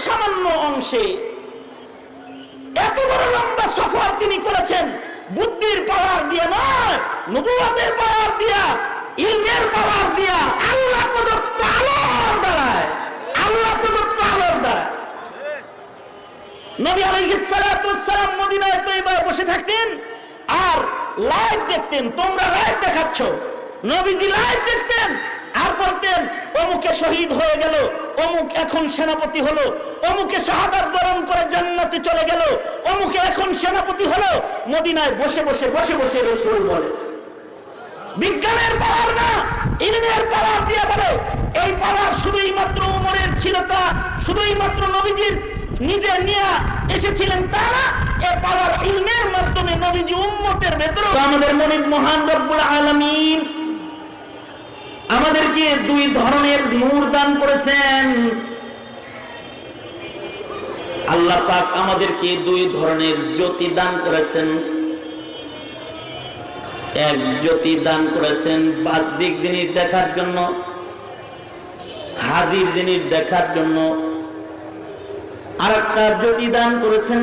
সামান্য অংশে এত বড় লম্বা সফর তিনি করেছেন বুদ্ধির পাওয়ার দিয়ে নয়, নবুয়তের পাওয়ার দিয়া, ইলমের পাওয়ার দিয়া, আল্লাহ প্রদত্ত আলোর দ্বারায়, আল্লাহ প্রদত্ত আলোর দ্বারা। নবী আলাইহিস সালাতু ওয়াস সালাম মদিনায় তয়্যিবায় বসে থাকতেন আর লাইভ দেখতেন। তোমরা লাইভ দেখাচ্ছ, নবীজি লাইভ দেখতেন আর বলতেন অমুকে শহীদ হয়ে গেল, অমুক এখন সেনাপতি হলো, অমুকে শাহাদাত বরণ করে জান্নাতে চলে গেল, অমুকে এখন সেনাপতি হলো। মদিনায় বসে বসে বসে বসে রাসূল বলে, বিজ্ঞানের পাওয়ার না, ইলমের পাওয়ার দিয়ে বলে। এই পাওয়ার শুধুই মাত্র উমরের ছিল তা, শুধুই মাত্র নবীজির নিজে নিয়ে এসেছিলেন তা না, এই পাওয়ার ইলমের মাধ্যমে নবীজি উম্মতের ভেতরে। আমাদের মনিব মহান রব্বুল আলামিন আমাদেরকে দুই ধরনের নূর দান করেছেন। আল্লাহ পাক আমাদেরকে দুই ধরনের জ্যোতি দান করেছেন। এক জ্যোতি দান করেছেন বাহ্যিক জিনিস দেখার জন্য, হাজির জিনিস দেখার জন্য। আর একটা জ্যোতি দান করেছেন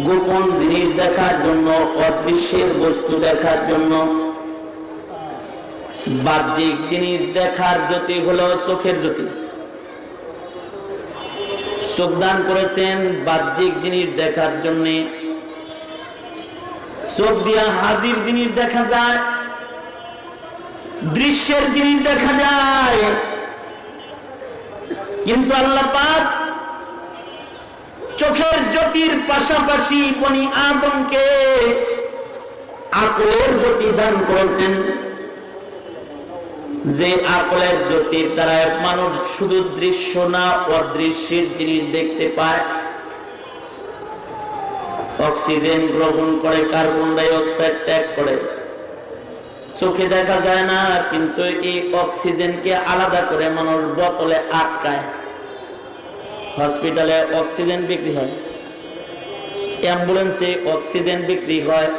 গোপন জিনিস দেখার জন্য, অদৃশ্যের বস্তু দেখার জন্য। বাহ্যিক জিনিস দেখার জ্যোতি হলো চোখের জ্যোতি। চোখ দান করেছেন বাহ্যিক জিনিস দেখার জন্য। চোখ দিয়া হাজির জিনিস দেখা যায়, দৃশ্যের জিনিস দেখা যায়। কিন্তু আল্লাহ পাক চোখের জ্যোতির পাশাপাশি বনি আদমকে আকলের জ্যোতি দান করেছেন, যে আকলের জ্যোতির দ্বারা মানুষ শুধু দৃশ্য না অদৃশ্যের জিনিস দেখতে পায়। অক্সিজেন গ্রহণ করে, কার্বন ডাই অক্সাইড ত্যাগ করে। চোখে দেখা যায় না, কিন্তু এই অক্সিজেনকে আলাদা করে মানুষ বোতলে আটকায়। হসপিটালে অক্সিজেন বিক্রি হয়, অ্যাম্বুলেন্সে অক্সিজেন বিক্রি হয়।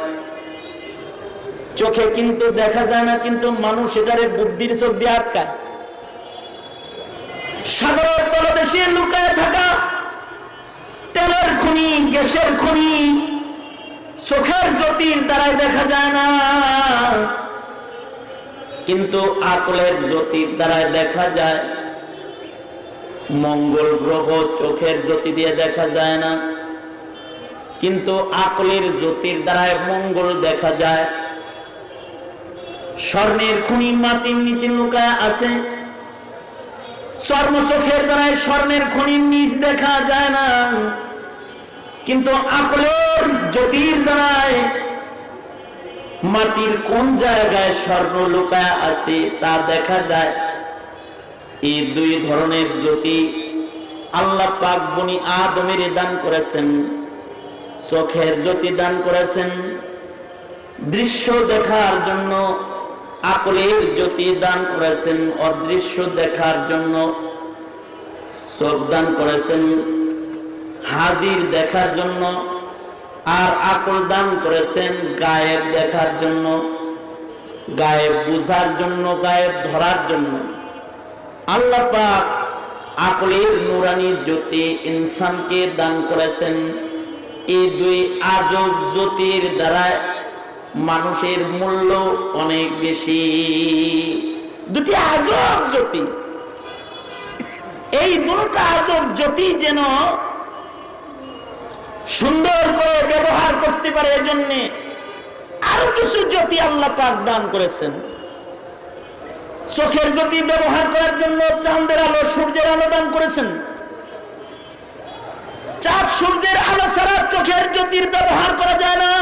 চোখে কিন্তু দেখা যায় না, কিন্তু মানুষ এটারে বুদ্ধির চোখ দিয়ে আটকায়। সাগরের তলদেশে লুকায় থাকা তেলের খনি, গ্যাসের খনি চোখের জ্যোতির দ্বারা দেখা যায় না, কিন্তু আকলের জ্যোতির দ্বারা দেখা যায়। মঙ্গল গ্রহ চোখের জ্যোতি দিয়ে দেখা যায় না, কিন্তু আকলের জ্যোতির দ্বারা মঙ্গল দেখা যায়। স্বর্ণের খনি মাটির নিচে লুকায় আছে, স্বর্ণ চোখের দ্বারা স্বর্ণের খনির নিচ দেখা যায় না, কিন্তু আকলের জ্যোতির দ্বারা মাটির কোন জায়গায় স্বর্ণ লুকায় আছে তা দেখা যায়। এই দুই ধরনের জ্যোতি আল্লাহ পাক বনি আদমের দান করেছেন। চোখের জ্যোতি দান করেছেন দৃশ্য দেখার জন্য, আকলের জ্যোতি দান করেছেন অদৃশ্য দেখার জন্য। চোখ দান করেছেন হাজির দেখার জন্য, আর আকল দান করেছেন গায়েব দেখার জন্য, গায়েব বুঝার জন্য, গায়েব ধরার জন্য। আল্লাহ পাক আকলের নুরানি জ্যোতি ইনসানকে দান করেছেন। এই দুই আজব জ্যোতির দ্বারা মানুষের মূল্য অনেক বেশি। দুটি আজব জ্যোতি, এই দুটো আজব জ্যোতি যেন সুন্দর করে ব্যবহার করতে পারে, এজন্য আরো কিছু জ্যোতি আল্লাহ পাক দান করেছেন। চোখের জ্যোতি ব্যবহার করার জন্য চাঁদের আলো, সূর্যের আলো দান করেছেন। চাঁদ সূর্যের আলো ছাড়া চোখের জ্যোতির ব্যবহার করা যায় না।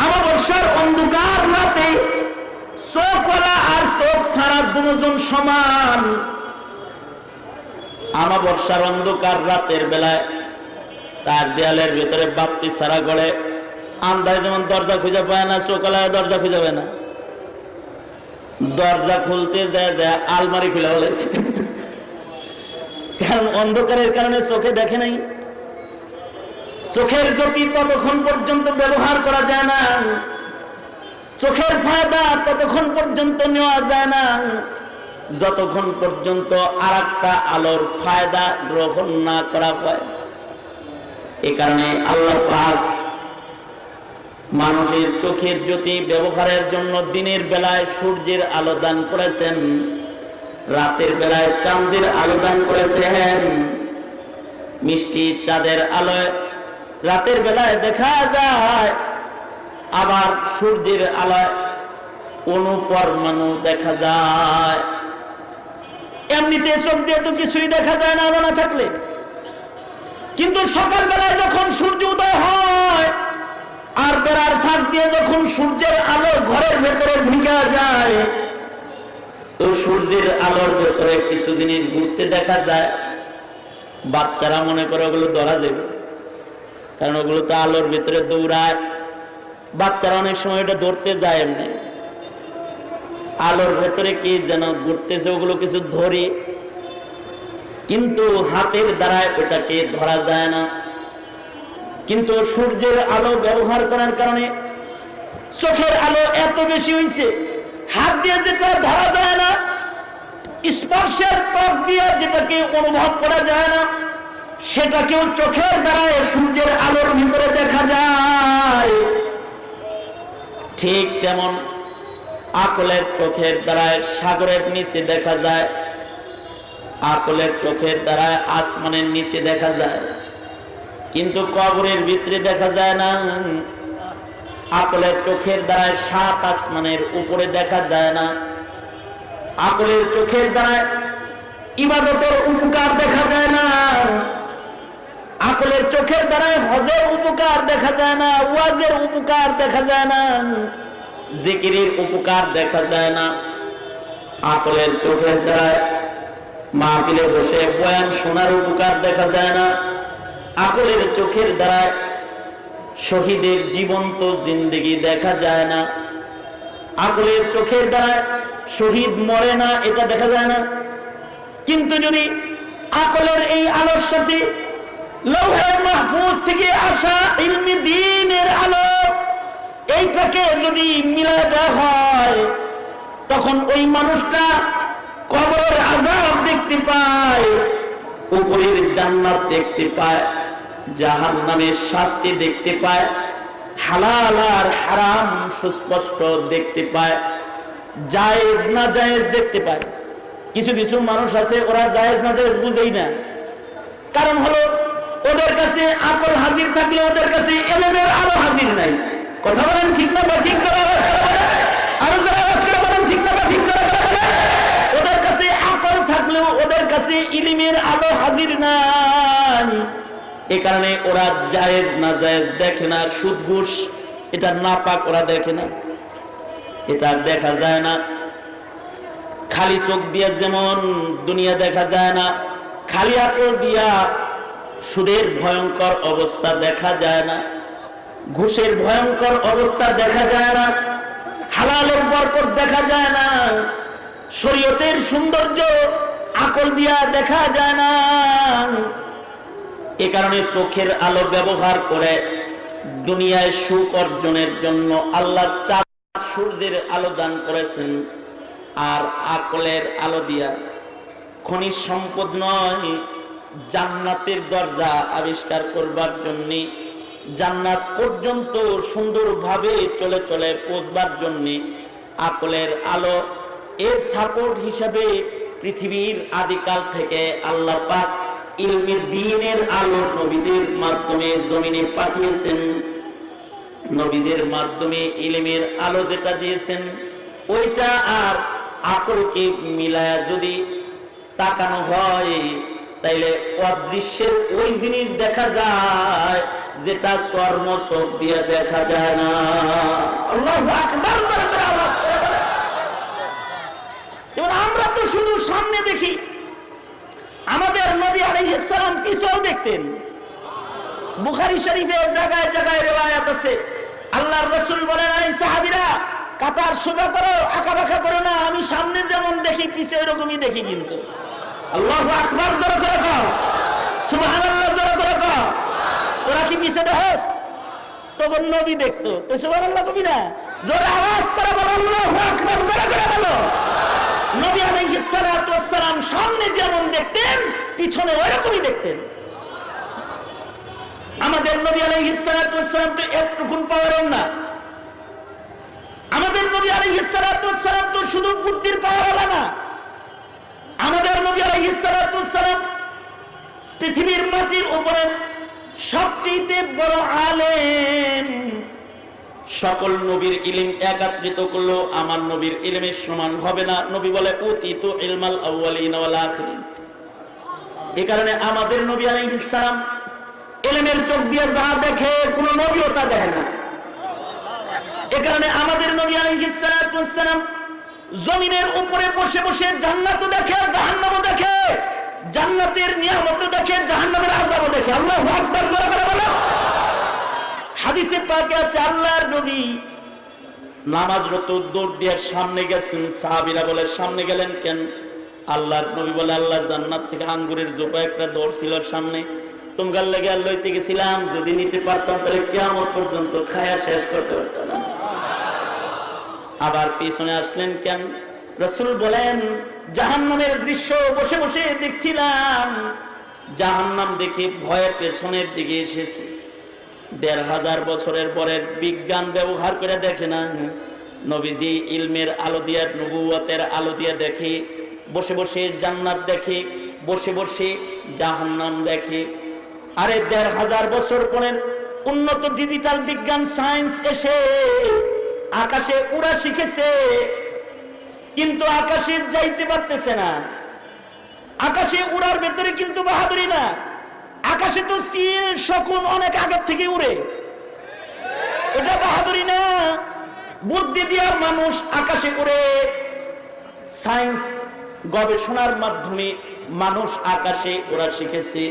আমাবস্যার অন্ধকার রাতে চোখওয়ালা আর চোখ ছাড়া দুজন সমান। আমাবস্যার অন্ধকার রাতের বেলায় চার দেয়ালের ভিতরে বাপ্তি ছাড়া গড়ে আন্দাজ যেমন দরজা খুঁজে পায় না, চোখওয়ালা দরজা খুঁজে পায় না। দরজা খুলতে যায় যায় আলমারি খুলে বলেছে, কারণ অন্ধকারের কারণে চোখে দেখে নাই। চোখের জ্যোতি ততক্ষণ পর্যন্ত ব্যবহার করা যায় না, চোখের ফায়দা ততক্ষণ পর্যন্ত নেওয়া যায় না যতক্ষণ পর্যন্ত আরেকটা আলোর ফায়দা গ্রহণ না করা হয়। এই কারণে আল্লাহ পাক মানুষের চোখের জ্যোতি ব্যবহারের জন্য দিনের বেলায় সূর্যের আলো দান করেছেন, রাতের বেলায় চাঁদের আলো দান করেছেন। মিষ্টি চাঁদের আলোয় রাতের বেলায় দেখা যায়, আবার সূর্যের আলোয় অনুপরমাণু দেখা যায়। এমনিতে চোখ দিয়ে তো কিছুই দেখা যায় না আলো না থাকলে, কিন্তু সকাল বেলায় যখন সূর্য উদয় হয় আর বেড়ার ফাঁক দিয়ে যখন সূর্যের আলো ঘরের ভেতরে ঢুকে যায়, তো সূর্যের আলোর ভেতরে কিছু জিনিস ঘুরতে দেখা যায়। বাচ্চারা মনে করে ওগুলো ধরা যাবে, কারণ ওগুলো তো আলোর ভেতরে দৌড়ায়। বাচ্চারা অনেক সময় এটা ধরতে যায়, এমনি আলোর ভেতরে কি যেন ঘুরতেছে, ওগুলো কিছু ধরি, কিন্তু হাতের দ্বারায় ওটাকে ধরা যায় না। কিন্তু সূর্যের আলো ব্যবহার করার কারণে চোখের আলো এত বেশি হয়েছে, হাত দিয়ে যেটা ধরা যায় না, স্পর্শের ত্বক দিয়ে যেটাকে অনুভব করা যায় না, সেটাকেও চোখের দ্বারায় সূর্যের আলোর ভিতরে দেখা যায়। ঠিক তেমন আকলের চোখের দ্বারায় সাগরের নিচে দেখা যায়, আকলের চোখের দ্বারায় আসমানের নিচে দেখা যায়, কিন্তু কবরের ভিতরে দেখা যায় না। আকলের চোখের দ্বারায় 7 আসমানের উপরে দেখা যায় না। আকলের চোখের দ্বারায় ইবাদতের উপকার দেখা যায় না। আকলের চোখের দ্বারায় হজের উপকার দেখা যায় না, ওয়াজের উপকার দেখা যায় না, জিকিরের উপকার দেখা যায় না। আকলের চোখের দ্বারায় মাহফিলে বসে বয়ান শোনার উপকার দেখা যায় না। আকলের চোখের দ্বারায় শহীদের জীবন্ত জিন্দেগি দেখা যায় না। আকলের চোখের দ্বারায় শহীদ মরে না, এটা দেখা যায় না। কিন্তু যদি আকলের এই আলোর সাথে লৌহে মাহফুজ থেকে আসা ইলমি দ্বীনের আলো এইটাকে যদি মিলায় দেওয়া হয়, তখন ওই মানুষটা কবরের আযাব দেখতে পায়, উপরের জান্নাত দেখতে পায়, জাহান্নামের শাস্তি দেখতে পায়, হালাল আর হারাম সুস্পষ্ট দেখতে পায়, জায়েজ না জায়েজ দেখতে পায়। কিছু কিছু মানুষ আছে ওরা জায়েজ না জায়েজ বুঝেই না, কারণ হলো ওদের কাছে আকল হাজির থাকলে ওদের কাছে ইলমের আলো হাজির নাই। কথা বলেন ঠিক না বা ঠিক করে আওয়াজ করে বলেন, আরো যারা আওয়াজ করে বলেন ঠিক না বা ঠিক করে বলেন। ওদের কাছে আকল থাকলেও ওদের কাছে ইলমের আলো হাজির নাই। এই কারণে ওরা জায়েজ না জায়েজ দেখে না, সুদ ঘুষ এটা নাপাক ওরা দেখে না, এটা দেখা যায় না। খালি চোখ দিয়ে যেমন দুনিয়া দেখা যায় না, খালি আকল দিয়া সুদের ভয়ঙ্কর অবস্থা দেখা যায় না, ঘুষের ভয়ঙ্কর অবস্থা দেখা যায় না, হালালের বরকত দেখা যায় না, শরীয়তের সৌন্দর্য আকল দিয়া দেখা যায় না। এ কারণে চোখের আলো ব্যবহার করে দুনিয়ায় সুখ অর্জনের জন্য আল্লাহ চাঁদ সূর্যের আলো দান করেছেন, আর আকলের আলো দিয়া খনিজ সম্পদ নয়, জান্নাতের দরজা আবিষ্কার করবার জন্য, জান্নাত পর্যন্ত সুন্দরভাবে চলে চলে পৌঁছবার জন্য আকলের আলো এর সাপোর্ট হিসাবে পৃথিবীর আদিকাল থেকে আল্লাহ পাক ইলমে দ্বীনের আলো নবীদের মাধ্যমে জমিনে পাঠিয়েছেন। নবীদের মাধ্যমে ইলমের আলো যেটা দিয়েছেন, ওইটা আর আকলকে মিলায়া যদি তাকানো হয়, তাইলে অদৃশ্যের ওই জিনিস দেখা যায় যেটা চর্ম চোখ দিয়ে দেখা যায় না। আল্লাহু আকবার। যেমন আমরা তো শুধু সামনে দেখি, আমাদের নবী আলাইহিস সালাম পিছনেও দেখতেন। বুখারী শরীফের জায়গায় জায়গায় রিওয়ায়াত আছে, আল্লাহর রাসূল বলেন, এই সাহাবীরা কাতার সোজা করো, আঁকা বাঁকা করো না, আমি সামনে যেমন দেখি পিছে ওইরকমই দেখি। কিন্তু আল্লাহু আকবার জোরে করে কও, সুবহানাল্লাহ জোরে করে কও। ওরা কি পিছে দেখছ? তখন নবী দেখতো, তো সুবহানাল্লাহ কবি না? জোরে আওয়াজ করে বলো, আল্লাহু আকবার জোরে করে বলো। নবী আলাইহিস সালাতু ওয়াস সালাম সামনে যেমন দেখতেন পিছনে ওইরকমই দেখতেন। আমাদের নবী আলাইহিস সালাতু ওয়াস সালাম তো একটুকুন পাওয়ার না। আমাদের নবী আলাইহিস সালাতু ওয়াস সালাম তো শুধু বুদ্ধির পাওয়ার না। আমাদের নবী আলাইহিস সালাতু ওয়াস সালাম পৃথিবীর মাটির উপরে সবচেয়ে বড় আলেম। সকল নবীর ইলম একত্রিত করলো আমার নবীর ইলমের সমান হবে না। নবী বলে উতিতু ইলমাল আউয়ালিন ওয়াল আখিরিন। এই কারণে আমাদের নবী আলাইহিস সালাম ইলমের চোখ দিয়ে যা দেখে কোন নবীও তা দেখে না। এই কারণে আমাদের নবী আলাইহিস সালাতু ওয়াস সালাম জমিনের উপরে বসে বসে জান্নাতও দেখে জাহান্নামও দেখে, জান্নাতের নিয়ামতও দেখে জাহান্নামের আযাবও দেখে। আল্লাহু আকবার জোরে করে বলো। হাদিসে পাকে আছে আল্লাহর নবী নামাজরত দৌড় দিয়ে সামনে গেছেন। সাহাবীরা বলে সামনে গেলেন কেন? আল্লাহর নবী বলে আল্লাহ জান্নাত থেকে আঙ্গুরের জোপা একটা দৌড়ছিল সামনে, তোমার লেগে আর লইতে গেছিলাম, যদি নিতে পারতাম তাহলে কিয়ামত পর্যন্ত খায়া শেষ করতে পারতাম না। আবার পিছনে আসলেন কেন? রাসূল বলেন জাহান্নামের দৃশ্য বসে বসে দেখছিলাম, জাহান্নাম দেখে ভয়ে পেছনের দিকে এসেছি। ১৫০০ বছরের পরে বিজ্ঞান ব্যবহার করে দেখে না, নবীজি ইলমের আলো দিয়ে নবুয়তের আলো দিয়ে দেখে, বসে বসে জান্নাত দেখে, বসে বসে জাহান্নাম দেখে। আরে ১৫০০ বছর পরের উন্নত ডিজিটাল বিজ্ঞান সায়েন্স এসে আকাশে উড়া শিখেছে, কিন্তু আকাশে যাইতে পারতেছে না। আকাশে উড়ার ভেতরে কিন্তু বাহাদুরি না, আকাশে তো চিল শকুন অনেক আগের থেকে উড়ে, এটা বাহাদুরি না। বুদ্ধি দিয়া মানুষ আকাশে উড়ে, সায়েন্স গবেষণার মাধ্যমে মানুষ আকাশে ওড়া শিখেছে।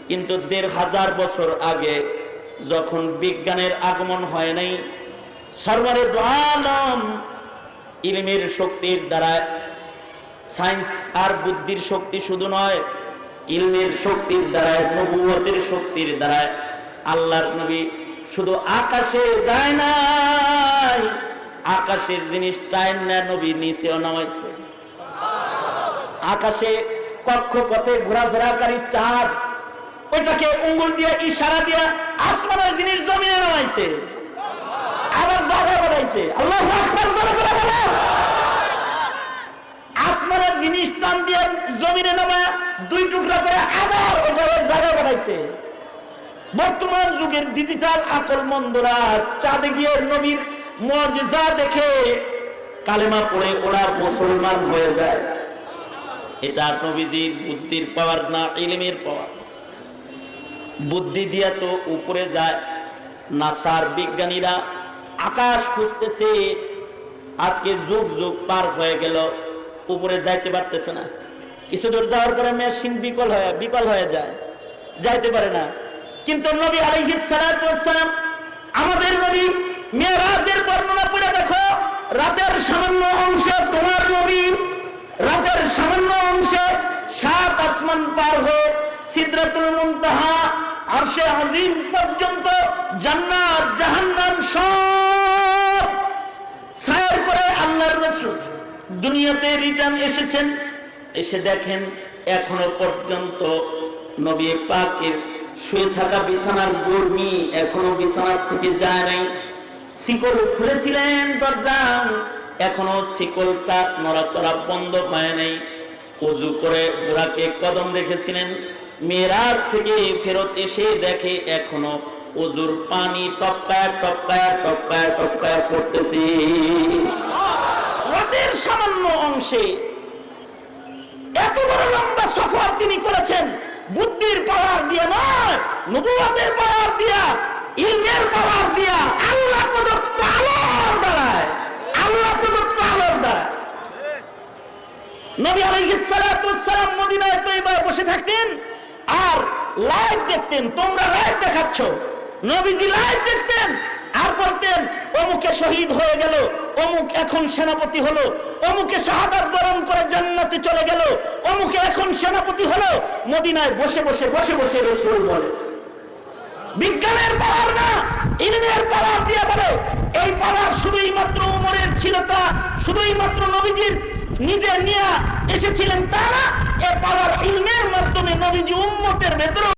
কিন্তু ১৫০০ বছর আগে যখন বিজ্ঞানের আগমন হয় নাই, সরওয়ারে দু আলম ইলমের শক্তির দ্বারা, সায়েন্স আর বুদ্ধির শক্তি শুধু নয়, ইলমের শক্তির দ্বারা, নবুয়তের শক্তির দ্বারা আল্লাহর নবী শুধু আকাশে যায় নাই, আকাশের জিনিস টাইম না নবী নিচেও নামাইছে। আকাশে কক্ষপথে ঘোরাফেরাকারী চাঁদ, ওইটাকে আঙ্গুল দিয়ে ইশারা দিয়ে আসমানের জিনিস জমিনে নামাইছে, আবার জায়গা বানাইছে। আল্লাহু আকবার জোরে করে বলো। আসমানের জিনিস টান দিয়ে জমিনে নামায় 2 টুকরা করে আবার ওইভাবে জায়গা বানাইছে। বর্তমান যুগের ডিজিটাল আকলমন্দরা চাঁদে গিয়ে নবীর মুজিজা দেখে কালেমা পড়ে ওরা মুসলমান হয়ে যায়। এটা নবীজির বুদ্ধির পাওয়ার না, ইলমের পাওয়ার। বুদ্ধি দিয়া তো উপরে যায়। নাসার বিজ্ঞানীরা আকাশ খুঁজতেছে, আজকে যুগ যুগ পার হয়ে গেল, উপরে যাইতে পারতেছে না। কিছু দূর যাওয়ার পরে মেশিন বিকল হয়ে যায়, যাইতে পারে না। কিন্তু নবী আলাইহিস সালাতু ওয়াস সালাম, আমাদের নবী মেরাজের বর্ণনা পড়ে দেখো, রাতের সামান্য অংশে তোমার নবী রাতের সামান্য অংশে 7 আসমান পার হয়ে সিদরাতুল মুনতাহা আরশে আজিম পর্যন্ত জান্নাত জাহান্নাম সব সায়ের করে আল্লাহর রাসূল দুনিয়াতে রিটার্ন এসেছেন। এসে দেখেন এখনো পর্যন্ত নবী পাকের শুয়ে থাকা বিছানার গরমি এখনো বিছানার থেকে যায় নাই। শিকল খুলেছিলেন দরজা, এখনো শিকলটা নড়াচড়া বন্ধ হয় নাই। ওযু করে বুড়াকে কদম রেখেছিলেন, মেরাজ থেকে ফেরত এসে দেখে এখনো ওযুর পানি টপকায় টপকায় টপকায় টপকায় পড়তেছে। রাতের সামান্য অংশে এত বড় লম্বা সফর তিনি করেছেন, বুদ্ধির পাওয়ার দিয়ে নয়, নবুয়তের পাওয়ার দিয়া, ইলমের পাওয়ার দিয়া, আল্লাহ প্রদত্ত আলোর দ্বারায়, আল্লাহ প্রদত্ত আলোর দ্বারা। নবী আলাইহিস সালাতু ওয়াস সালাম মদিনায় তৈবায় বসে থাকতেন আর লাইভ দেখতেন। তোমরা লাইভ দেখাচ্ছ, নবীজি লাইভ দেখতেন আর বলতেন অমুকে শহীদ হয়ে গেল, অমুক এখন সেনাপতি হলো, অমুকে শাহাদাত বরণ করে জান্নাতে চলে গেল, অমুকে এখন সেনাপতি হলো। মদিনায় বসে বসে বসে বসে রাসূল বলে, বিজ্ঞানের পাওয়ার না, ইলমের পাওয়ার দিয়ে বলে। এই পাওয়ার শুধুই মাত্র উমরের ছিল তা, শুধুই মাত্র নবীজির নিজে নিয়ে এসেছিলেন তা না, এ পাওয়ার ইলমের মাধ্যমে নবীজি উম্মতের ভেতরে